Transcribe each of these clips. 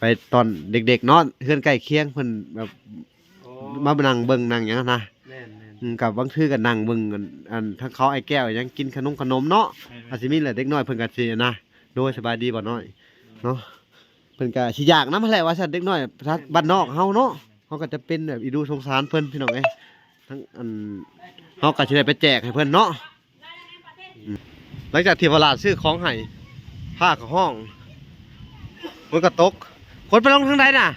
ไปตอนเด็กๆเนาะเพื่อนใกล้เคียงเพิ่นแบบมานั่งเบิ่งนั่งหยังนะกับบางทื่อก็นั่งเบิ่งอันทั้งเขาไอ้แก้วยังกินขนมเนาะอาจสิมีแหละเด็กน้อยเพิ่นก็สินะโดยสบายดีบ่น้อยเนาะเพิ่นก็สิอยากนำแหละว่าซั่นเด็กน้อยบ้านนอกเฮาเนาะเฮาก็จะเป็นแบบอีดูสงสารเพิ่นพี่น้องเอ้ยทั้งอันเฮาก็สิได้ไปแจกให้เพิ่นเนาะหลังจากที่ตลาดซื้อของให้ผ้ากับห้องมันก็ตกคนไปลงทางใดน่ะ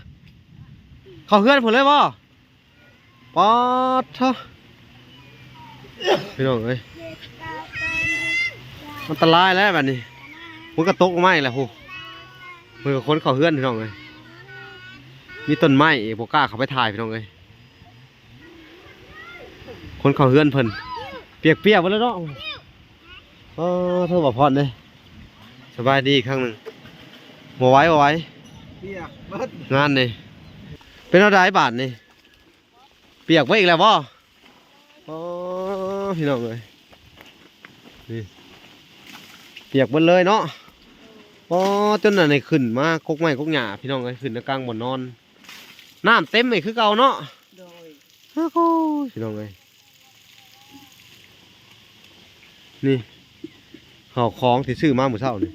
เขาเฮือนผมเลยบ่ปอดเถอะพี่น้องเอ้ยมันอันตรายแล้วแบบนี้มันก็ตกไม้แหละฮู้มันก็คนเขาเฮือนพี่น้องเอ้ยมีต้นไม้โบกล้าเขาไปถ่ายพี่น้องเอ้ยคนเขาเฮือนเพิ่นเปียกๆหมดแล้วเนาะเธอบอกพอดเลยสบายดีอีกครั้งหนึ่งบ่ไหวงานนี่เป็นอะไรบาทนี่เปียกไว้อีกแล้วบ่พี่น้องเลยนี่เปียกหมดเลยเนาะจนน่ะในขึ้นมากกไม้กกหญ้าพี่น้องเลยขึ้นในกลางบ่อนอนน้ำเต็มเลยคือเก่าเนาะพี่น้องเลยนี่ห่อของที่ซื้อมาเมื่อเช้านี่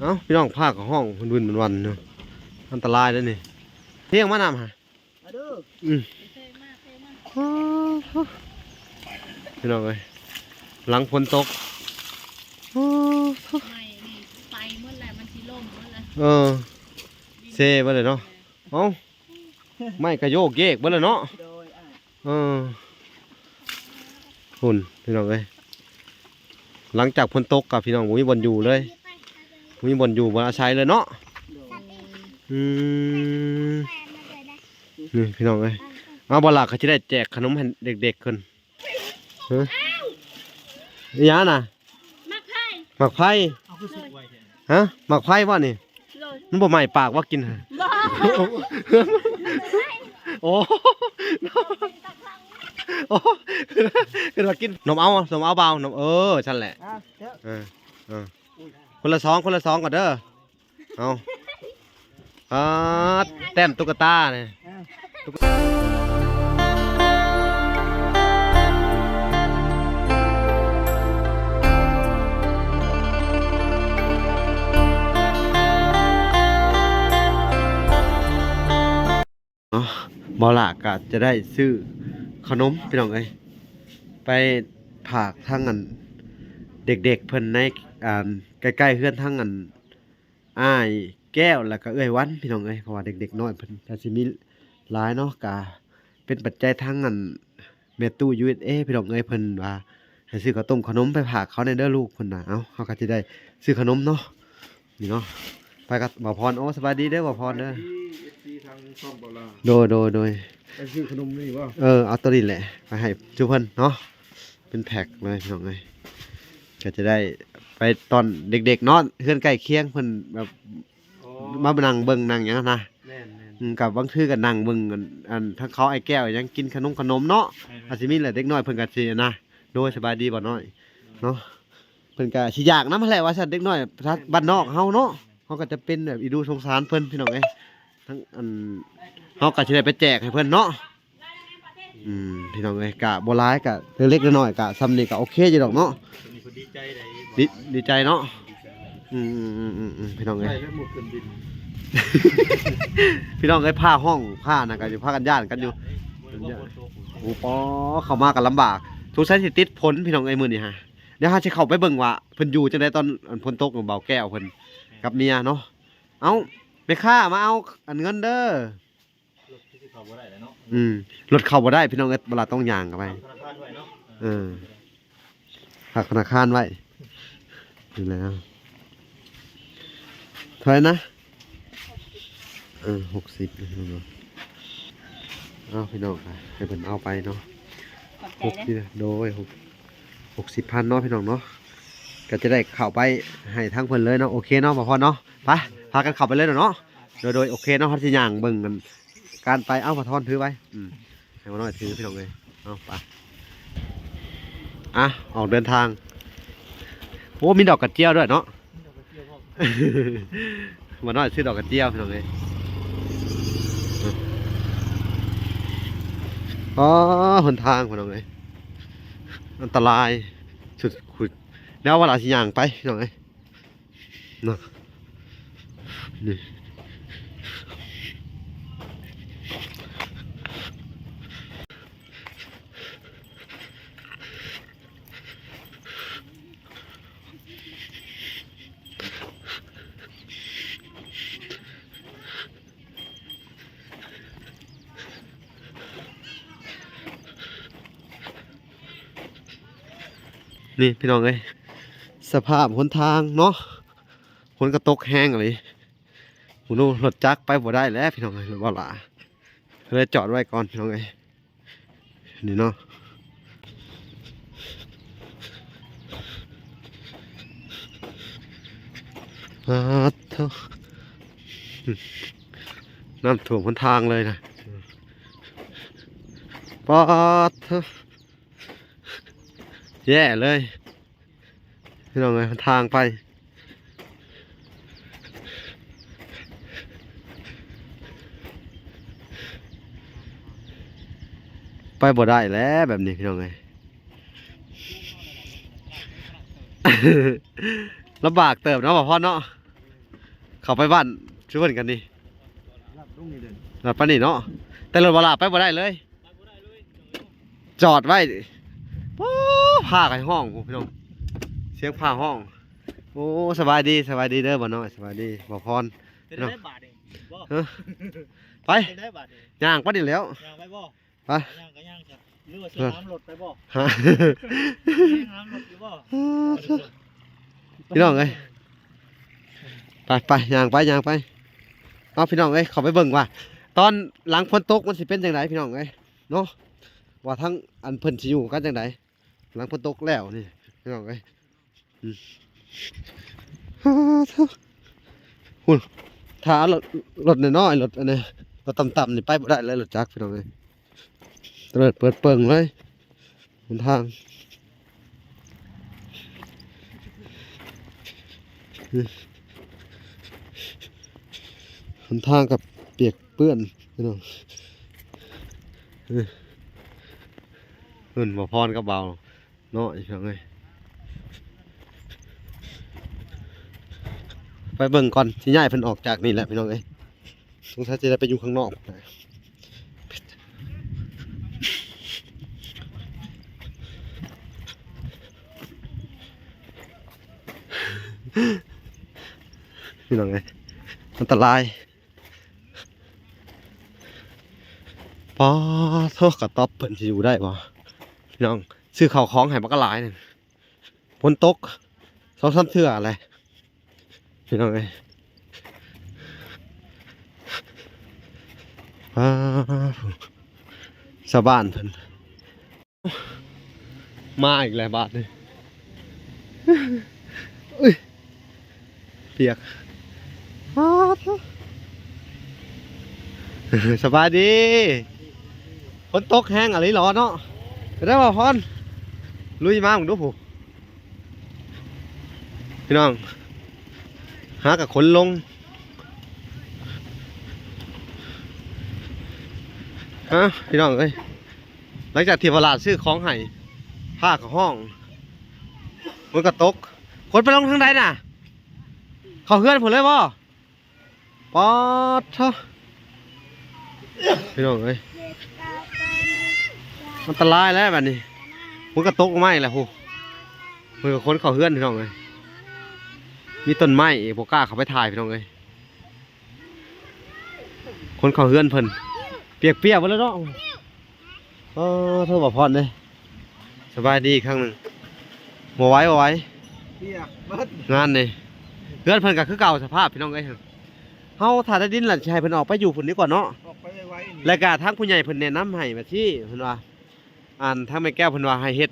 เอ้าพี่น้องผ้ากับห้องมันวุ่นวันเนาะอันตรายแล้วนี่เที่ยงมานำฮะพี่น้องเลยหลังฝนตกไปเมื่อไรมันสิล่มเมื่อไรเซ่ไปเลยเนาะเอ้าไม่กระโยกเยกไปเลยเนาะหุ่นพี่น้องเลยหลังจากฝนตกกับพี่น้องมีบนอยู่เลยมีบนอยู่บนอาศัยเลยเนาะนี่พี่น้องเลยมาบอลหลักเขาจะได้แจกขนมให้เด็กๆคนนี่ยาน่ะหมักไผ่ฮะหมักไผ่ว่านี่มันบ่ใหม่ปากว่ากินฮะโอ้คือมากินนมเอาเบานมฉันแหละคนละสองก่อนเด้อเอาแต้มตุ๊กตาเนี่ยบอลากะจะได้ซื้อขนมพี่น้องเอ้ยไปผากทั้งอันเด็กๆเพิ่นในใกล้ๆเพื่อนทั้งอันอ้ายแก้วแล้วก็เอ้ยวันพี่น้องเอ้ยเพราะว่าเด็กๆน้อยเพิ่นก็สิมีหลายเนาะกะเป็นปัจจัยทั้งอันแม่ตู้ USA พี่น้องเอ้ยเพิ่นว่าให้ซื้อข้าวต้มขนมไปผากเขาในเด้อลูกเพิ่นน่ะเอ้าเฮาก็สิได้ซื้อขนมเนาะนี่เนาะไปกับบ่าวพรโอ้สบายดีเด้อบ่าวพรเด้อโดยไปซื้อขนมนี่ว่าเอาตัวนี้แหละไปให้ทุกคนเนาะเป็นแพ็คเลยพี่น้องเลยก็จะได้ไปตอนเด็กๆเนาะเพื่อนใกล้เคียงเพิ่นแบบมานั่งเบิ่งนั่งหยังนะกับบางทื่อก็นั่งเบิ่งอันทั้งเขาไอ้แก้วยังกินขนมเนาะอาจสิมีแหละเด็กน้อยเพิ่นก็สินะโดยสบายดีบ่น้อยเนาะเพิ่นก็สิอยากนำแหละว่าซั่นเด็กน้อยบ้านนอกเฮาเนาะเฮาก็จะเป็นแบบอีดูสงสารเพิ่นพี่น้องเอ้ยทั้งอันเฮาก็สิได้ไปแจกให้เพิ่นเนาะพี่น้องเอ้ยกะบ่ร้ายกะเล็กๆน้อยๆกะซ้ำนี่ก็โอเคอยู่ดอกเนาะดีใจเนาะพี่น้องเอ้ยพี่น้องเอ้ยผ้าห้องผ้าน่ะก็อยู่ผ้ากันย่านกันอยู่โอ้ปอเข้ามากันลำบากสงสัยสิติดฝนพี่น้องเอ้ยมื้อนี้ฮะเดี๋ยวหาสิเข้าไปเบิ่งว่าเพิ่นอยู่จังได๋ตอนฝนตกเบาแก้วเพิ่นกับเมียเนาะเอ้าแม่ค้ามาเอาอันเงินเด้อรถเข้าบ่ได้พี่น้องเอ้ยเวลาต้องย่างกันไปฝากธนาคารไว้อยู่แล้วเท่าไหร่นะ60เอาพี่น้องค่ะให้เพิ่นเอาไปเนาะ60โดย60,000เนาะพี่น้องเนาะก็จะได้เข้าไปให้ทั้งเพิ่นเลยเนาะโอเคเนาะบ่พอเนาะไปพากันเข้าไปเลยเนาะโดยโอเคเนาะเฮาสิย่างเบิ่งกันการไปเอามาทอนถือไว้ให้มาน้อยถือพี่น้องเลยเอาไปออกเดินทางโอ้มีดอกกระเจียวด้วยเนาะมาน้อยซื้อดอกกระเจียวพี่น้องเลย อ๋อหนทางพี่น้องเอ้ยอันตรายสุดขุดแล้วเวลาสิย่างไปพี่น้องเอ้ยเนาะนี่นี่พี่น้องเอ้ยสภาพหนทางเนาะฝนก็ตกแห้งเลยหูนูรถจักรไปบ่ได้แล้วพี่น้องเอ้ยรถบ่หลาเลยจอดไว้ก่อนพี่น้องเอ้ยนี่เนาะเท่าน้ำท่วมหนทางเลยนะปอดเถอะแย่เลยพี่น้องเอ้ยหนทางไปบ่ได้แล้วแบบนี้พี่น้องเอ้ย ลำบากเติบเนาะบ่พ่อเนาะเข้าไปบ้านช่วยกันนี่รถปานนี่เนาะแต่รถบ่ลาไปบ่ได้เลยจอดไว้โอ้พากันห้องพี่น้องเสียงพาห้องโอ้สบายดีเด้อบ่น้อยสบายดีบ่พร เป็นได้บาทเองบ่ เออไป เป็นได้บาทเอง ย่างไปนี่แล้ว ย่างไปบ่ ไป ย่างก็ย่างจ้ะหรือว่าเสียน้ำรถไปบ่ ฮะ เสียน้ำรถอยู่บ่ พี่น้องเอ้ยไปย่างไปเอาพี่น้องเอ้ยเข้าไปเบิ่งว่าตอนหลังฝนตกมันสิเป็นจังไดพี่น้องเอ้ยเนาะว่าทั้งอันเพิ่นสิอยู่กันจังไดหลังฝนตกแล้วนี่พี่น้องเอ้ยหุ่นถ้ารถน้อยๆรถอันนี้รถต่ำๆนี่ไปบ่ได้เลยรถจักรพี่น้องเอ้ยเปิดเปิงเลยหนทางหนทางกับเปียกเปื้อนพี่น้องบ่พรกับเบาเนาะพี่น้องเอ้ยไปเบิ่งก่อนสิย้ายเพิ่นออกจากนี่แหละพี่น้องเอ้ยสงสัยจะได้ไปอยู่ข้างนอกพี่น้องเอ้ยอันตรายปอโทษกระต๊อบเพิ่นสิอยู่ได้บ่พี่น้องซื้อข้าวของให้บักกะหลายนึงฝนตก2-3เทื่ออะไรพี่น้องเอ้ยชาวบ้านเพิ่นมาอีกแล้วบาทนี่อุ้ยเปียกสบายดีฝนตกแห้งอะไรหรอเนาะไปได้ป่ะพรลุยมาผมดูผู้พี่น้องหากับขนลงฮะพี่น้องเอ้ยหลังจากที่ตลาดซื้อของให้ผ้ากับห้องมันก็ตกคนไปลงทางใดน่ะเขาเฮือนผมเลยบ่ปอดเถอะพี่น้องเอ้ยมันอันตรายแล้วแบบนี้มันก็ตกไม่แหละผู้มันก็คนเขาเฮือนพี่น้องเอ้ยมีต้นไม้โบกล้าเขาไปถ่ายพี่น้องเอ้ยคนเขาเฮือนเพิ่นเปียกๆไปแล้วเนาะอ๋อเธอบอกพอดเลยสบายดีอีกครั้งหนึ่งบ่ไหว้เปียกเบิด งานนี่เฮือนเพิ่นก็คือเก่าสภาพพี่น้องเอ้ยเฮาถ้าได้ดินหลังชายเพิ่นออกไปอยู่พุ่นนี้ก่อนเนาะ ออกไปไว้นี่ แล้วก็ทางผู้ใหญ่เพิ่นแนะนำให้มาที่เพิ่นว่าทางแม่แก้วเพิ่นว่าให้เฮ็ด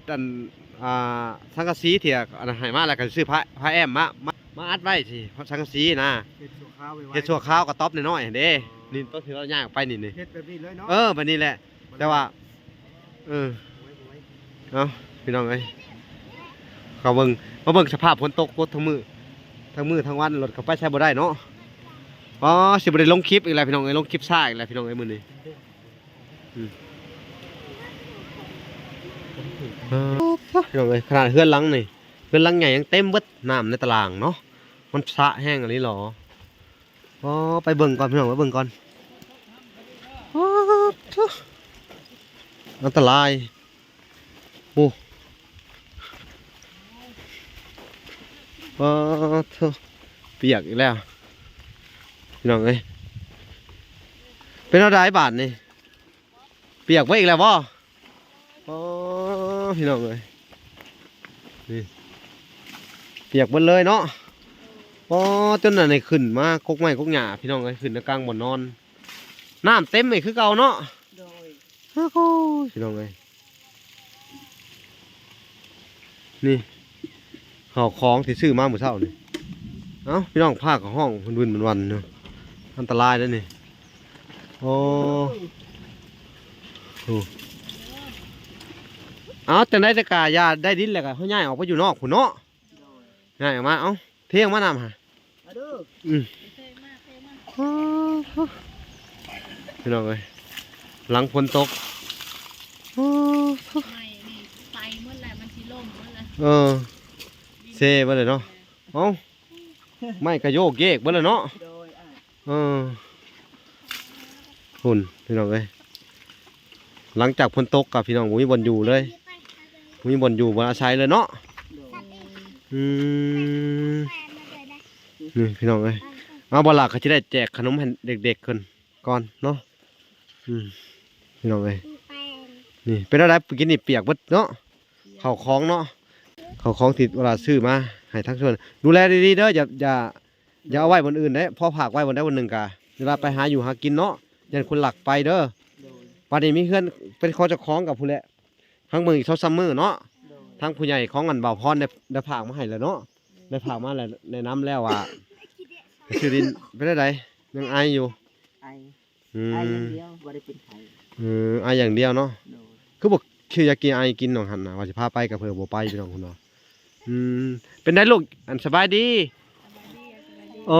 สังกะสีที่อันให้มาแล้วก็ซื้อผ้าแอมมาอัดไว้สิสังกะสีนะ เฮ็ดชั่วคราวไว้ไว้ เฮ็ดชั่วคราวกระต๊อบน้อยๆเด้นี่ต้นที่เราย่างออกไปนี่ เฮ็ดแบบนี้เลยเนาะ แบบนี้แหละแต่ว่าเอาพี่น้องเอ้ยเขามาเบิ่งสภาพฝนตกกดทั้งมือทั้งวันรถเข้าไปใช้บ่ได้เนาะอ๋อสิบ่ได้ลงคลิปอีกแล้วพี่น้องเอ้ยลงคลิปซ่าอีกแล้วพี่น้องเอ้ยมื้อนี้ พี่น้องเอ้ยขนาดเฮือนหลังนี่เฮือนหลังใหญ่ยังเต็มเบิดน้ำในตารางเนาะมันสระแห้งอันนี้หรออ๋อไปเบิ่งก่อนพี่น้องไปเบิ่งก่อนอ๋ออันตรายโอ้เปียกอีกแล้วพี่น้องเอ้ยเป็นอะไรบาทนี่เปียกไว้อีกแล้วบ่อ๋อพี่น้องเอ้ยนี่เปียกหมดเลยเนาะอ๋อจนไหนขึ้นมากกไม้กกหญ้าพี่น้องเอ้ยขึ้นในกลางบ่อนนอนน้ำเต็มเลยคือเก่าเนาะโดย โอ้โหพี่น้องเอ้ยนี่ห่อของที่ซื้อมาเมื่อเช้านี่เอ้าพี่น้องผ้ากับห้องวุ่นๆวันๆเนาะอันตรายแล้วนี่โอ้โหเอาจังได้แต่กายาได้ดินแล้วก็เขาย้ายออกไปอยู่นอกพุ่นเนาะย้ายออกมาเอ้าเที่ยงมานำฮะเท่มากเท่มาก พี่น้องเอ้ยหลังฝนตกไม่นี่ไปเมื่อไหร่มันสิล่มเมื่อไหร่เซ่บ่เลยเนาะเอ้าไม่กระโยกเยกบ่เลยเนาะหุ่นพี่น้องเอ้ยหลังจากฝนตกกับพี่น้องมีบ่อนอยู่เลยมีบ่อนอยู่บ่อาศัยเลยเนาะนี่พี่น้องเอ้ยเอาบ่ล่ะเขาจะได้แจกขนมให้เด็กๆคนก่อนเนาะพี่น้องเอ้ยนี่เป็นอะไรกินนี่เปียกเบิดเนาะข้าวของเนาะข้าวของที่เวลาซื้อมาให้ทั้งส่วนดูแลดีๆเด้ออย่าเอาไว้บนอื่นได้พอผากไว้บนได้บนหนึ่งกะเวลาไปหาอยู่หากินเนาะยันคนหลักไปเด้อป่านนี้มีเพื่อนเป็นข้อจะคล้องกับผู้แหละทั้งเมืองอีกซัมเมอร์เนาะทั้งผู้ใหญ่ของกันบ่าวพรได้ผากมาให้แล้วเนาะได้ผากมาแล้วในน้ำแล้วอ่ะชื่อดินเป็นอะไรยังไออยู่ไออย่างเดียวบ่ได้เป็นไข้ไออย่างเดียวเนาะคือบอกคืออยากกินไอกินหนองหันนะว่าจะพาไปกับเพื่อบ่ไปพี่น้องคุณเนาะเป็นได้ลูกอันสบายดีโอ้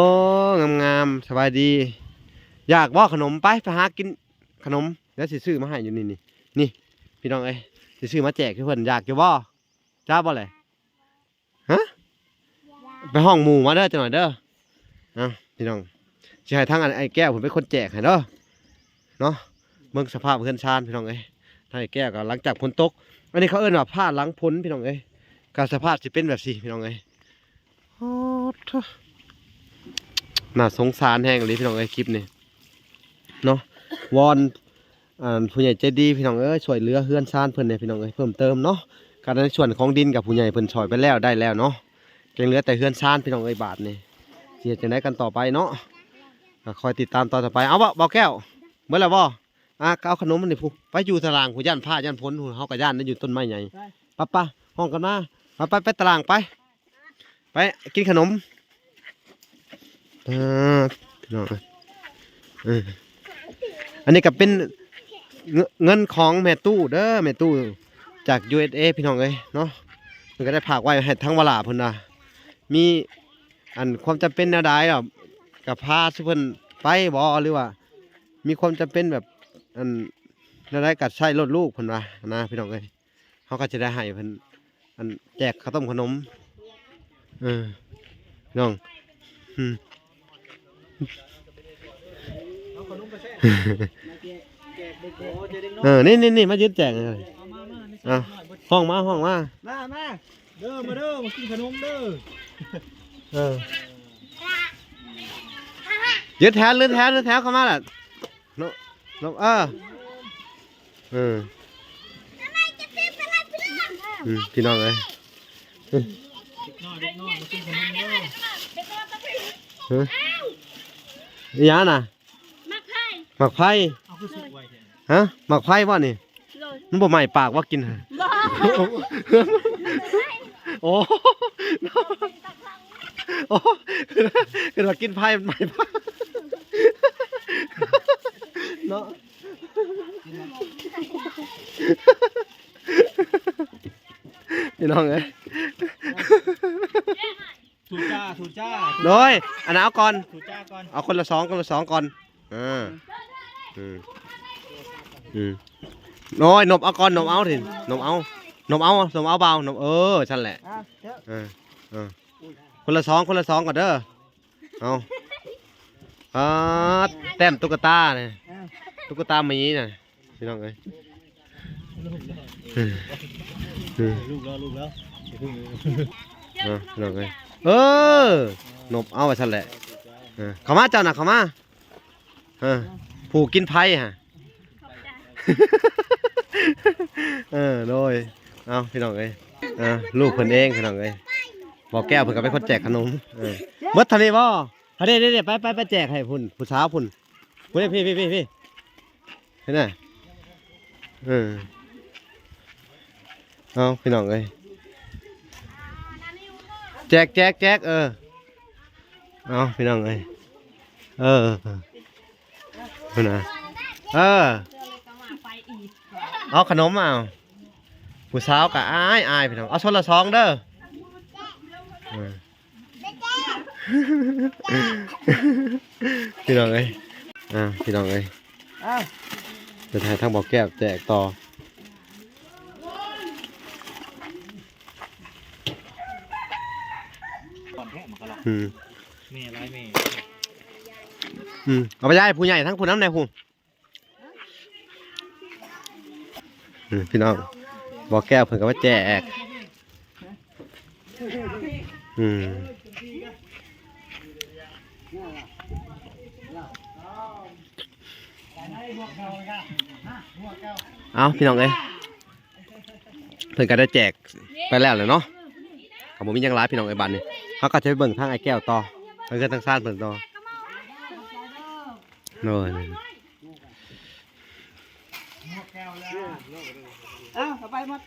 งามๆสบายดีอยากบ่ขนมไปหากินขนมแล้วสิซื้อมาให้อยู่นี่พี่น้องเอ้ยสิซื้อมาแจกเพื่อนอยากจะบ่จ้าบ่เลยฮะไปห้องหมู่มาเด้อจังหน่อยเด้อพี่น้องจะให้ทั้งไอ้แก้วผมเป็นคนแจกให้เด้อเนาะเมืองสภาพเพื่อนชานพี่น้องเอ้ยทั้งไอ้แก้วก็หลังจากฝนตกอันนี้เขาเอิ้นว่าผ้าหลังพ้นพี่น้องเอ้ยการสภาพจะเป็นแบบสี่พี่น้องเอ้ยโอ้ท่น่าสงสารแห้งเลยพี่น้องเอ้ยคลิปนี้เนาะวอนผู้ใหญ่ใจดีพี่น้องเอ้ยช่วยเหลือเฮือนชานเพิ่นเนี่ยพี่น้องเอ้ยเพิ่มเติมเนาะการในส่วนของดินกับผู้ใหญ่เพิ่นช่วยไปแล้วได้แล้วเนาะยังเหลือแต่เฮือนชานพี่น้องเอ้ยบาทนี่เสียจะได้กันต่อไปเนาะคอยติดตามตอนต่อไปเอาบ่แก้วเมื่อไหร่บ่เอาขนมมันนี่ผู้ไปอยู่ตารางผู้ย่านผ้าย่านพ้นเฮากับย่านนั่นอยู่ต้นไม้ใหญ่ป้าห้องกันมาไปตารางไปกินขนมพี่น้องอันนี้ก็เป็นเงินของแม่ตู้เด้อแม่ตู้จาก USA พี่น้องเอ้ยเนาะมันก็ได้ฝากไว้ให้ทั้งเวลาเพิ่นน่ะมีอันความจำเป็นแนวใดอ่ะกับพาสุเพิ่นไปบ่หรือว่ามีความจำเป็นแบบอันแนวใดกัดใช้รถลูกเพิ่นว่านะพี่น้องเอ้ยเฮาก็จะได้ให้เพิ่นอันแจกข้าวต้มขนมน้องนี่มายืนแจกเลยห้องมาเด้อมากินขนมเด้อยืดแถวเข้ามาแหละน้องพี่น้องเลยยาน่ะหมักไผ่ฮะหมักไผ่ว่านี่มันบ่ใหม่ปากว่ากินฮะโอ้คือว่ากินไผ่ใหม่ปากเนาะพี่น้องเอ้ยถูจ้าโดยอันนั้นเอาก่อนเอาคนละสองก่อนน้อยนบเอาก่อนนบเอาถึงนบเอา นมเอาเบานมฉันแหละ อ้าวเด้อ เออคนละสองก่อนเด้อเอาแต้มตุ๊กตาเนี่ย อ้าว ตุ๊กตาหมีน่ะพี่น้องเอ้ย ลูกแล้วลูกแล้วอย่าเพิ่ง พี่น้องเอ้ยนมเอาไว้ฉันแหละเข้ามาเจ้าน่ะเข้ามาผูกกินไผ่ฮะโดยเอาพี่น้องเอ้ยลูกเพิ่นเองพี่น้องเอ้ยบอกแก้วเพิ่นก็เป็นคนแจกขนมเบิดทันทีบ่เดี๋ยวไปแจกให้พุ่นผู้สาวพุ่นพี่เห็นไหมเอาพี่น้องเอ้ยแจกเอาพี่น้องเอ้ยพุ่นน่ะเอาขนมเอาผู้สาวก็อายพี่น้องเอาชนละสองเด้อพี่น้องเอ้ยพี่น้องเอ้ย อ้าว จะถ่ายทางบอกแก้วแจกต่อ ก่อนแท้มันก็หรอกแม่ไรแม่ เอาไปย้ายผู้ใหญ่ทั้งผู้น้ำในผู้พี่น้องบอกแก้วเพิ่นก็ว่าแจกเอาพี่น้องเอ้ยเพิ่นก็ได้แจกไปแล้วเลยเนาะกับผมมียังร้ายพี่น้องไอ้บันนี่เขาก็จะไปเบิ่งทางไอ้แก้วต่อเพิ่นก็ทางซ่านเพิ่นต่อโน่น อ้าวเอาไปหมด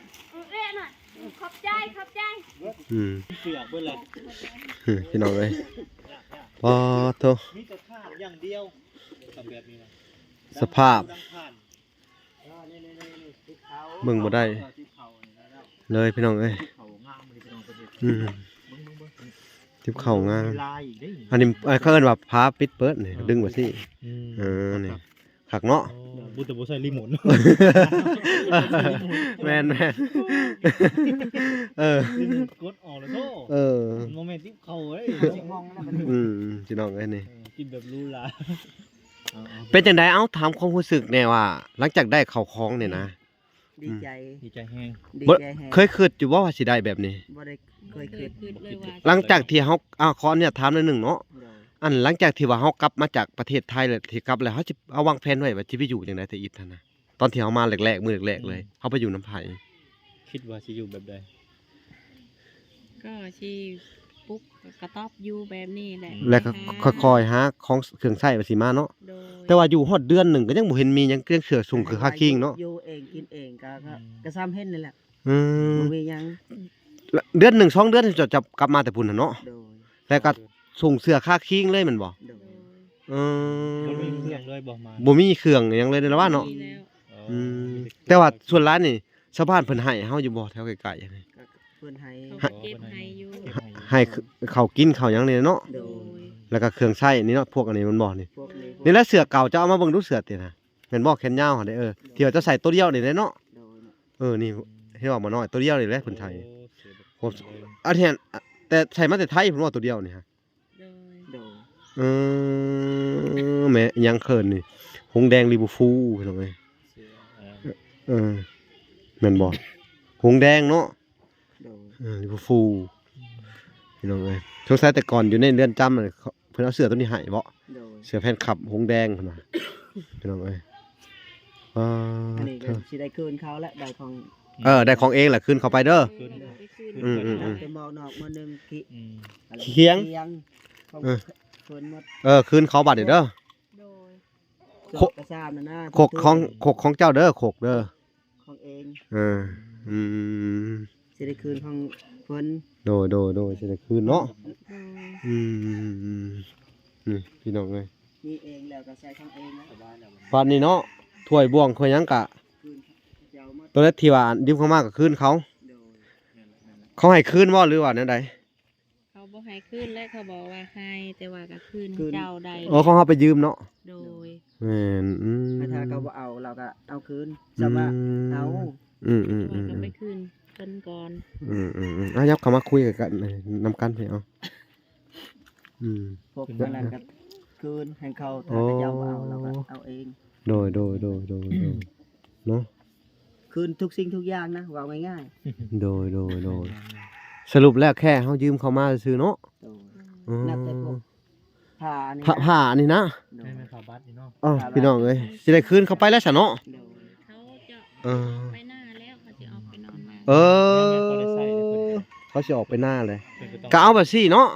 ขอบใจ เสือกเบิ่เลย พี่น้องเอ้ยพอโต มีแต่ข้ามอย่างเดียวทำแบบนี้นะ สภาพเบิ่งบ่ได้เลยพี่น้องเอ้ยทิปเข่างามอันนี้เขาเอิ้นว่าพาปิดเปิดนี่ดึงว่าสินี่ขักเนาะ บุตรบุใส่รีโมท แม่นกดออกแล้วโตโมเมนต์ที่เขาเอ้ย ห้องนั่นมัน พี่น้องเอ้ยนี่ กินแบบรู้ละ เป็นจังไดเอ้าถามความรู้สึกแน่ว่า หลังจากได้เข้าคลองเนี่ยนะ ดีใจ ดีใจแห้ง ดี บ่ ใจแฮง เคยคิดอยู่ว่าสิได้แบบนี้ บ่ได้เคยคิด เลยว่า หลังจากที่เฮาขอเนี่ยถามหน่อยหนึงเนาะ เดี๋ยว อันหลังจากที่ว่าเฮากลับมาจากประเทศไทยแล้วที่กลับแล้วเฮาสิเอาวางแผนไว้ว่าสิไปอยู่จังได๋แต่อีกท่านน่ะตอนที่เฮามาแรกๆมื้อแรกๆเลยเฮาไปอยู่น้ำไผ คิดว่าสิอยู่แบบใด ก็ชีปุ๊บกระต๊อบอยู่แบบนี้แหละ แล้วก็ค่อยๆหาของเครื่องใช้ว่าสิมาเนาะ โดย แต่ว่าอยู่ฮอดเดือนหนึงก็ยังบ่เห็นมีหยังเครื่องเสือส่งคือค่าคิงเนาะ อยู่เองกินเองก็ซ้ำเห็นนี่แหละ อืม บ่มีหยัง เดือน1 2เดือนจะกลับมาแต่พุ่นน่ะเนาะ โดย แล้วก็ส่งเสื้อค่าคิงเลยแม่นบ่ โดย เอ มันมี อ เครื่องเลยบอกมา บ่มีเครื่องหยังเลยนะว่าเนาะ มีแล้ว แต่ว่าส่วนร้านนี่ชาวบ้านเพิ่นให้เฮาอยู่บ่แถวไกลๆนี่ ก็เพิ่นให้ เขาเก็บให้อยู่ ให้ข้าวกินข้าวหยังนี่เนาะ โด โด ย ย แล้วก็เครื่องใช้นี่เนาะพวกอันนี้มันบ่นี่ พวกนี้ นี่แหละเสื้อเก่าเจ้าเอามาเบิ่งดูเสื้อตินะแม่นบ่แขนยาวหั่นเด้ที่ว่าเจ้าใส่ตัวเดียวนี่แหละเนาะ โดย นี่เฮ็ดว่าบ่น้อยตัวเดียวนี่แหละเพิ่นใช้ ผม อันนี้แต่ใช้มาแต่ไทยเพิ่นว่าตัวเดียวนี่ฮะ โดย โดย แม่ยังเขินนี่หงแดงลิบูฟูพี่น้องเอ้ยแม่นบ่หงแดงเนาะ โดย ลิบูฟูพี่น้องเอ้ยสงสัยแต่ก่อนอยู่ในเรือนจำน่ะเพิ่นเอาเสื้อตัวนี้ให้บ่ โดย เสื้อแฟนคลับหงแดงเพิ่นว่าพี่น้องเอ้ย อันนี้ก็สิได้คืนเขาและได้ของ ได้ของเองแหละคืนเข้าไปเด้อ ขึ้น ไปคืน ไปมองนอกมื้อนึงกิ เคียง ของ เออ เพิ่นหมด คืนเขาบัตรเด้อ โดย โค กระซามนั่นนะ โคกของเจ้าเด้อโคกเด้อ ของเอง อืม สิได้คืนของเพิ่น โดยจะได้คืนเนาะ โดย นี่พี่น้องเอ้ย มีเองแล้วก็ใช้ของเองนะ ปานนี้เนาะถ้วยบ่วงถ้วยหยังกะ คืนเจ้าหมด ตัวเล็กที่ว่ายืมเข้ามาก็คืนเขา โดย เขาให้คืนบ่หรือว่าแนวใด เขาบ่ให้คืนและเขาบอกว่าให้แต่ว่าก็คืนเจ้าใด อ๋อเขาไปยืมเนาะ โดย แม่น ถ้าเขาบ่เอาเราก็เอาคืนสำว่าเอา ว่าก็ไปคืน เอายับเข้ามาคุยกันนำกันไปเอาพวกนั้นก็คืนให้เขาถ้าเขาเจ้าบ่เอาเราก็เอาเอง โดยเนาะ คืนทุกสิ่งทุกอย่างนะว่าง่าย โดยสรุปแล้วแค่เฮายืมเขามาซื้อเนาะ ๆโดยนับแต่พวกผ้านี่ ผ้านี่นะ โด ให้ ย มันเข้าบัตรนี่เนาะ อ๋อพี่น้องเอ้ยสิได้คืนเขาไปแล้วซะเนาะ โดย เขาจะ เออ ไปหน้าแล้วเขาจะออกไปนอนมา เออเขาสิออกไปหน้าเลย เพิ่นก็ต้อง ก็เอาแบบซี่เนาะ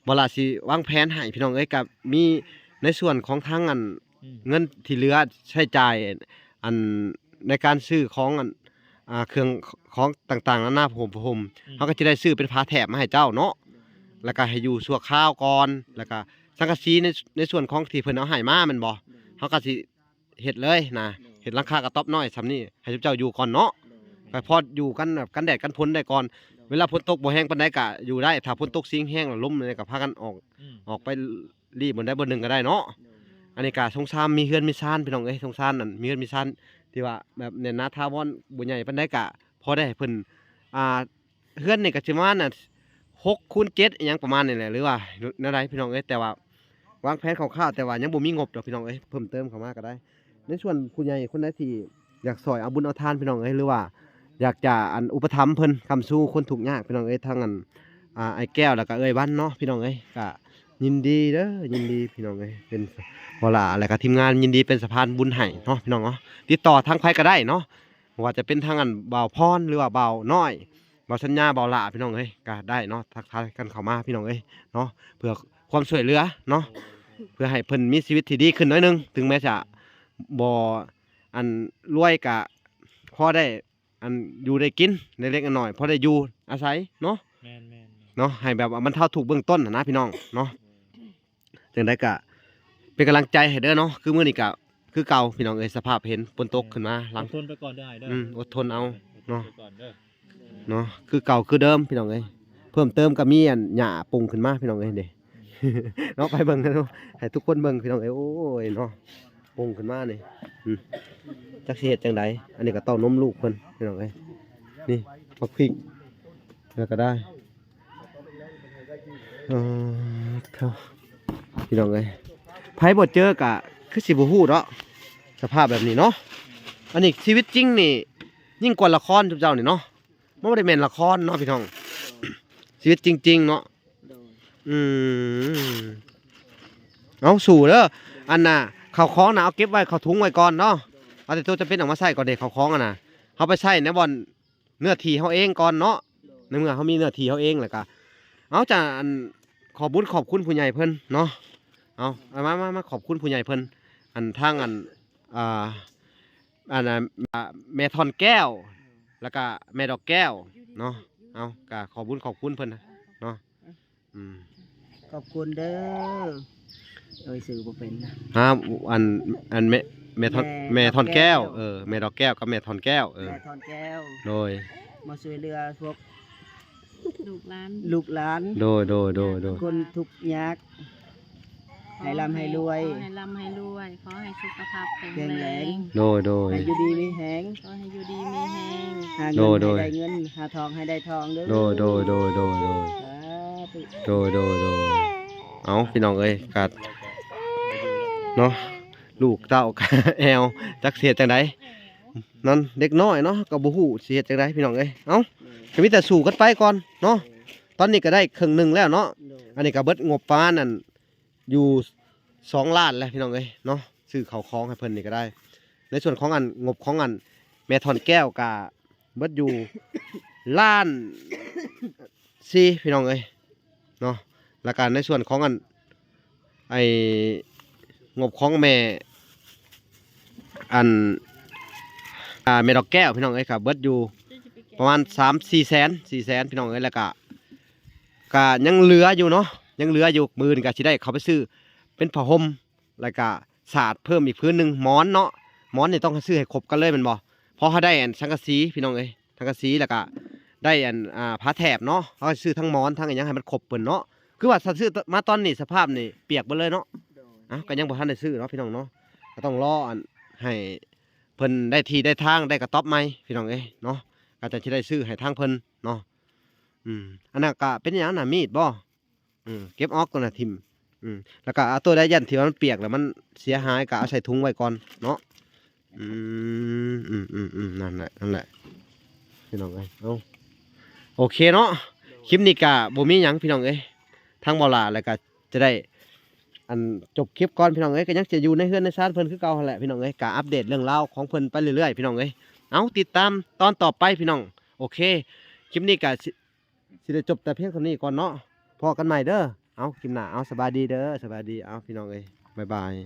บ่ล่ะสิวางแผนให้พี่น้องเอ้ยกับมีในส่วนของทางอัน เงินที่เหลือใช้จ่ายอันในการซื้อของอันเครื่องของต่างๆนานาผมเขาก็จะได้ซื้อเป็นผ้าแถบมาให้เจ้าเนาะแล้วก็ให้อยู่ชั่วคราวก่อนแล้วก็สังกะสีในส่วนของที่เพิ่นเอาให้มาแม่นบ่เขาก็สิเฮ็ดเลยนะเฮ็ดหลังคากระต๊อบน้อยซำนี้ให้เจ้าอยู่ก่อนเนาะก็พออยู่กันแบบกันแดดกันฝนได้ก่อนเวลาฝนตกบ่แห้งปานใดก็อยู่ได้ถ้าฝนตกสิงแห้งแล้วลมเลยก็พากันออกไปรีบบนใดบนหนึ่งก็ได้เนาะ อันนี้ก็สงสารมีเฮือนมีซ่านพี่น้องเอ้ยสงสารนั่นมีเฮือนมีซ่านที่ว่าแบบเนี่ยนาทาวอนบ่ใหญ่ปานใดก็พอได้ให้เพิ่นเฮือนนี่ก็สิประมาณน่ะ6 คูณ 7อีหยังประมาณนี่แหละหรือว่าแนวใดพี่น้องเอ้ยแต่ว่าวางแผนคร่าวๆแต่ว่ายังบ่มีงบดอกพี่น้องเอ้ยเพิ่มเติมเข้ามาก็ได้ในส่วนผู้ใหญ่คนใดที่อยากซอยเอาบุญเอาทานพี่น้องเอ้ยหรือว่าอยากจะอุปถัมภ์เพิ่นคำสู้คนทุกข์ยากพี่น้องเอ้ยทั้งอันไอ้แก้วแล้วก็เอ้ยวันเนาะพี่น้องเอ้ยก็ยินดีเด้อยินดีพี่น้องเอ้ยเป็นบ่ล่ะแล้วก็ทีมงานยินดีเป็นสะพานบุญให้เนาะพี่น้องเนาะติดต่อทางใครก็ได้เนาะว่าจะเป็นทางอันบ่าวพรหรือว่าบ่าวน้อยบ่าวสัญญาบ่าวละพี่น้องเอ้ยก็ได้เนาะทักทายกันเข้ามาพี่น้องเอ้ยเนาะเพื่อความช่วยเหลือเนาะเพื่อให้เพิ่นมีชีวิตที่ดีขึ้นหน่อยนึงถึงแม้จะบ่อันรวยก็พอได้อันอยู่ได้กินเล็กๆน้อยๆพอได้อยู่อาศัยเนาะ แม่น เนาะให้แบบว่ามันเท่าถูกเบื้องต้นนะพี่น้องเนาะจังได้ก็เป็นกำลังใจให้เด้อเนาะคือมื้อนี้ก็คือเก่าพี่น้องเอ้ยสภาพเห็นฝนตกขึ้นมาหลัง อดทนไปก่อนได้เด้อ อดทนเอาเนาะ อดทไปก่อนเด้อ เนาะคือเก่าคือเดิมพี่น้องเอ้ยเพิ่มเติมก็มีอันหญ้าปรุงขึ้นมาพี่น้องเอ้ยเด้ เนาะไปเบิ่งกันเนาะให้ทุกคนเบิ่งพี่น้องเอ้ยโอ้ยเนาะปรุงขึ้นมานี่จักสิเฮ็ดจังไดอันนี้ก็เต้านมลูกเพิ่นพี่น้องเอ้ยนี่บักพริกแล้วก็ได้ครับพี่น้องเอ้ยไผบ่เจอกะคือสิบ่ฮู้เนาะสภาพแบบนี้เนาะอันนี้ชีวิตจริงนี่ยิ่งกว่าละครทุกเจ้านี่เนาะมันบ่ได้แม่นละครเนาะพี่น้อง ชีวิตจริงๆเนาะ โดย เอาสู่เด้ออันน่ะข้าวของน่ะเอาเก็บไว้เข้าถุงไว้ก่อนเนาะเอาแต่ตัวจะเป็นออกมาใส่ก่อนเด็กข้าวของอ่ะนะเฮาไปใส่ในบ่อนเนื้อที่เฮาเองก่อนเนาะในเมื่อเฮามีเนื้อที่เฮาเองแล้วก็เอาจ้ะอันขอบุญขอบคุณผู้ใหญ่เพิ่นเนาะเอามาขอบคุณผู้ใหญ่เพิ่นอันทางอันอันน่ะแม่ทอนแก้วแล้วก็แม่ดอกแก้วเนาะเอาก็ขอบุญขอบคุณเพิ่นนะเนาะขอบคุณเด้อสื่อบ่เป็นนะ อันแม่ทอนแก้วแม่ดอกแก้วกับแม่ทอนแก้วแม่ทอนแก้ว โดย มาช่วยเหลือพวก ลูกหลาน ลูกหลาน โดย คนทุกข์ยากให้ร่ำให้รวย ขอให้ร่ำให้รวยขอให้สุขภาพแข็ง แข็ง แร แรง ง โดย ให้อยู่ดีมีแหง ขอให้อยู่ดีมีแฮง หาเงินให้ได้เงินหาทองให้ได้ทองเด้อ โดย สาธุ เอาพี่น้องเอ้ยกัดเนาะลูกเต้ากับแอลจักเสียจังไดนั่นเด็กน้อยเนาะก็บ่ฮู้สิเฮ็ดจังไดพี่น้องเอ้ยเอ้าก็มีแต่สู้กันไปก่อนเนาะตอนนี้ก็ได้ครึ่งหนึงแล้วเนาะอันนี้ก็เบิดงบประมาณนั่นอยู่2 ล้านแล้วพี่น้องเอ้ยเนาะซื้อข้าวของให้เพิ่นนี่ก็ได้ ในส่วนของอันงบของอันแม่ทอนแก้วก็เบิดอยู่ล้าน4พี่น้องเอ้ยเนาะแล้วก็ในส่วนของอันไองบของแม่อันแม่ดอกแก้วพี่น้องเอ้ยครับเบิดอยู่ประมาณ3-4 แสนพี่น้องเอ้ยแล้วก็ยังเหลืออยู่เนาะยังเหลืออยู่มื้อนี้ก็สิได้เขาไปซื้อเป็นผ้าห่มแล้วก็สาดเพิ่มอีกพื้นหนึงหมอนเนาะหมอนนี่ต้องซื้อให้ครบกันเลยแม่นบ่พอเฮาได้อันสังกะสีพี่น้องเอ้ยสังกะสีแล้วก็ได้อันผ้าแถบเนาะเฮาซื้อทั้งหมอนทั้งอันหยังให้มันครบเปิ้นเนาะคือว่าซื้อมาตอนนี้สภาพนี่เปียกเบิดเลยเนาะก็ยังบ่ทันได้ซื้อเนาะพี่น้องเนาะก็ต้องรออันให้เพิ่นได้ที่ได้ทางได้กระต๊อบใหม่พี่น้องเอ้ยเนาะก็จะสิได้ซื้อให้ทางเพิ่นเนาะ อันนั้นก็เป็นหยังน่ะมีดบ่เก็บออกตัวน่ะทิ่มแล้วก็เอาตัวใดยันที่ว่ามันเปียกแล้วมันเสียหายก็เอาใส่ถุงไว้ก่อนเนาะนั่นแหละพี่น้องเอ้ยเอาโอเคเนาะคลิปนี้ก็บ่มีหยังพี่น้องเอ้ยทางบ่ล่ะแล้วก็จะได้อันจบคลิปก่อนพี่น้องเอ้ยก็ยังจะอยู่ในเฮือนในชาติเพิ่นคือเก่าหั่นแหละพี่น้องเอ้ยก็อัปเดตเรื่องราวของเพิ่นไปเรื่อยๆพี่น้องเอ้ยเอาติดตามตอนต่อไปพี่น้องโอเคคลิปนี้ก็สิได้จบแต่เพียงเท่านี้ก่อนเนาะพอกันใหม่เด้อเอาคลิปหน้าเอาสบายดีเด้อสบายดีเอาพี่น้องเอ้ยบ๊ายบาย